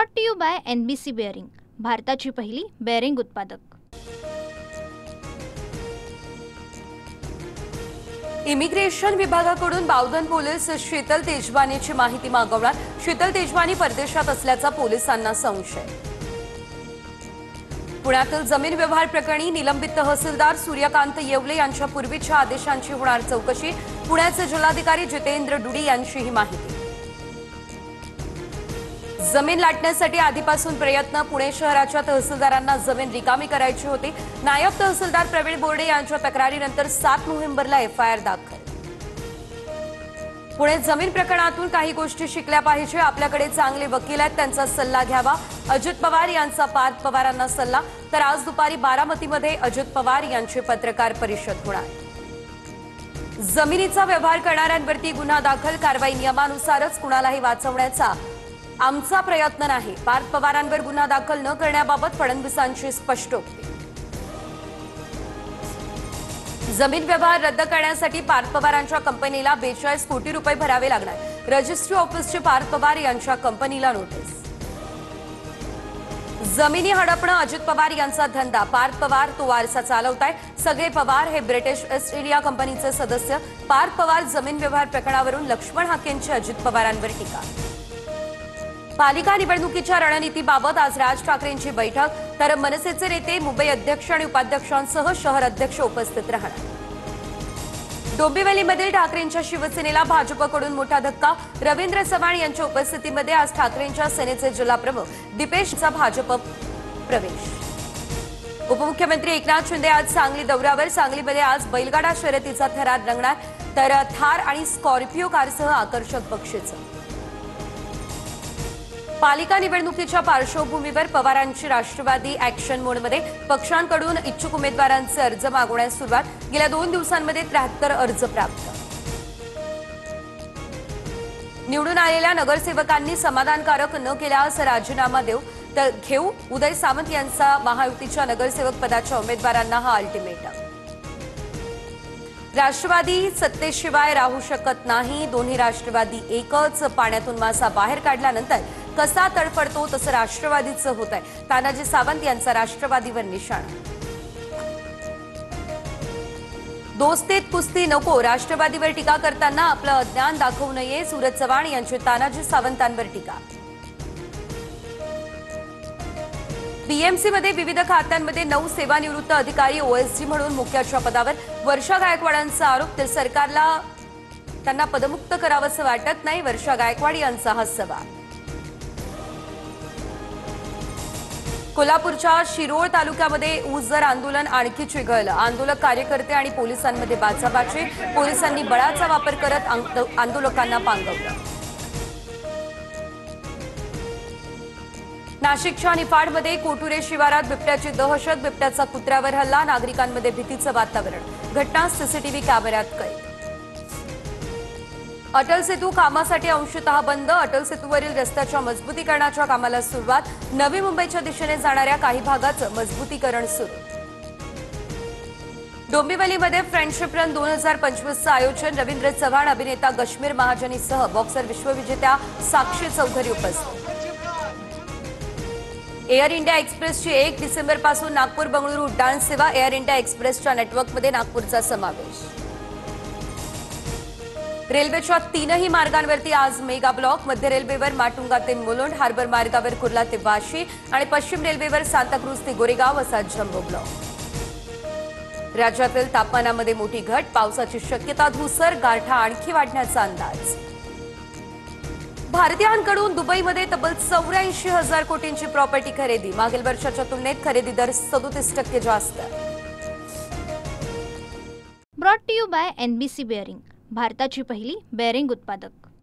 Brought to you by NBC bearing, भारताची पहिली bearing उत्पादक। इमिग्रेशन विभागाकडून बावधन पोलीस शीतल तेजवानीची माहिती मागवणार। शीतल तेजवानी परदेशात असल्याचा पोलिसांना संशय। पुण्यातील जमीन व्यवहार प्रकरणी निलंबित तहसीलदार सूर्यकांत येवले यांच्या पूर्वीच्या आदेशांची होणार चौकशी। पुण्याचे जिल्हाधिकारी जितेंद्र डुडी यांची ही माहिती। जमीन लाटण्यासाठी आधीपासून प्रयत्न। पुणे शहराच्या तहसीलदारांना जमीन रिकामी करायची होती। नायब तहसीलदार प्रवीण बोर्डे यांच्या तक्रारीनंतर 7 नोव्हेंबरला FIR दाखल। पुणे जमीन प्रकरणातून काही गोष्टी शिकल्या पाहिजे। आपल्याकडे चांगले वकील आहेत, त्यांचा सल्ला घ्यावा। अजित पवार यांचा पार्थ पवारांना सल्ला। तर आज दुपारी बारामतीमध्ये अजित पवार यांची पत्रकार परिषद होणार। जमिनीचा व्यवहार करणाऱ्यांवरती गुन्हा दाखल। कारवाई नियमानुसारच कुणालाही वाचवण्याचा आमचा प्रयत्न नाही। पार्थ पवारांवर गुन्हा दाखल न करण्याबाबत फडणवीसांची स्पष्टोक्ती। जमीन व्यवहार रद्द करण्यासाठी पार्थ पवारांच्या कंपनीला 42 कोटी रुपये भरावे लागणार। रजिस्ट्री ऑफिसची पार्थ पवार यांच्या कंपनीला नोटीस। जमिनी हडपणं अजित पवार यांचा धंदा। पार्थ पवार तो वारसा चालवताय। सगळे पवार हे ब्रिटिश ईस्ट इंडिया कंपनीचे सदस्य। पार्थ पवार जमीन व्यवहार प्रकरणावरून लक्ष्मण हाकेंची अजित पवारांवर टीका। पालिका निवडणुकीच्या रणनीतीबाबत आज राज ठाकरेंची बैठक। तर मनसेचे नेते, मुंबई अध्यक्ष आणि उपाध्यक्षांसह शहर अध्यक्ष उपस्थित राहणार। डोंबिवलीमधील ठाकरेंच्या शिवसेनेला भाजपकडून मोठा धक्का। रवींद्र चव्हाण यांच्या उपस्थितीमध्ये आज ठाकरेंच्या सेनेचे जिल्हाप्रमुख दीपेशचा भाजप प्रवेश। उपमुख्यमंत्री एकनाथ शिंदे आज सांगली दौऱ्यावर। सांगलीमध्ये आज बैलगाडा शर्यतीचा थरार रंगणार। तर थार आणि स्कॉर्पिओ कारसह आकर्षक बक्षिसं। पालिका निवडणुकीच्या पार्श्वभूमीवर पवारांची राष्ट्रवादी ॲक्शन मोडमध्ये। पक्षांकडून इच्छुक उमेदवारांचे अर्ज मागवण्यास सुरुवात। गेल्या 2 दिवसांमध्ये 73 अर्ज प्राप्त। निवडून आलेल्या नगरसेवकांनी समाधानकारक न केल्यास राजीनामा घेऊ। उदय सामंत यांचा महायुतीच्या नगरसेवक पदाच्या उमेदवारांना हा अल्टिमेटम। राष्ट्रवादी सत्तेशिवाय राहू शकत नाही। दोन्ही राष्ट्रवादी एकच। पाण्यातून मासा बाहेर काढल्यानंतर कसा तडफडतो तसं राष्ट्रवादीचं होत आहे। तानाजी सावंत यांचा राष्ट्रवादीवर निशाणा। दोस्तीत कुस्ती नको। राष्ट्रवादीवर टीका करताना आपलं अज्ञान दाखवू नये। सूरज चव्हाण यांची तानाजी सावंतांवर टीका। बीएमसीमध्ये विविध खात्यांमध्ये 9 सेवानिवृत्त अधिकारी OSD म्हणून मुख्याच्या पदावर। वर्षा गायकवाडांचा आरोप। तर सरकारला त्यांना पदमुक्त करावंसं वाटत नाही। वर्षा गायकवाड यांचा हा सवाल। कोल्हापूरच्या शिरोळ तालुक्यामध्ये ऊस दर आंदोलन आणखी चिघळलं। आंदोलक कार्यकर्ते आणि पोलिसांमध्ये बाचाबाची। पोलिसांनी बळाचा वापर करत आंदोलकांना पांगवलं। नाशिकच्या निफाडमध्ये कोटुरे शिवारात बिबट्याची दहशत। बिबट्याचा कुत्र्यावर हल्ला। नागरिकांमध्ये भीतीचं वातावरण। घटना सीसीटीव्ही कॅमेऱ्यात कैद। अटल सेतू कामासाठी अंशतः बंद। अटल सेतूवरील रस्त्याच्या मजबूतीकरणाच्या कामाला सुरुवात। नवी मुंबईच्या दिशेने जाणाऱ्या काही भागाचं मजबूतीकरण सुरू। डोंबिवलीमध्ये फ्रेंडशिप रन 2025चं आयोजन। रवींद्र चव्हाण, अभिनेता गश्मीर महाजनीसह बॉक्सर विश्वविजेत्या साक्षी चौधरी उपस्थित। एअर इंडिया एक्सप्रेसची 1 डिसेंबरपासून नागपूर बंगळुरू उड्डाण सेवा। एअर इंडिया एक्सप्रेसच्या नेटवर्कमध्ये नागपूरचा समावेश। रेल्वेच्या 3ही मार्गांवरती आज मेगा ब्लॉक। मध्य रेल्वेवर माटुंगा ते मुलुंड, हार्बर मार्गावर कुर्ला ते वाशी आणि पश्चिम रेल्वेवर सांताक्रूज ते गोरेगाव असा जम्बो ब्लॉक। राज्यातील तापमानामध्ये मोठी घट। पावसाची शक्यता धुसर। गारठा आणखी वाढण्याचा अंदाज। भारतीयांकडून दुबईमध्ये तब्बल 84,000 कोटींची प्रॉपर्टी खरेदी। मागील वर्षाच्या तुलनेत खरेदी दर 37% जास्त। Brought to you by NBC bearing, भारताची पहिली बेअरिंग उत्पादक।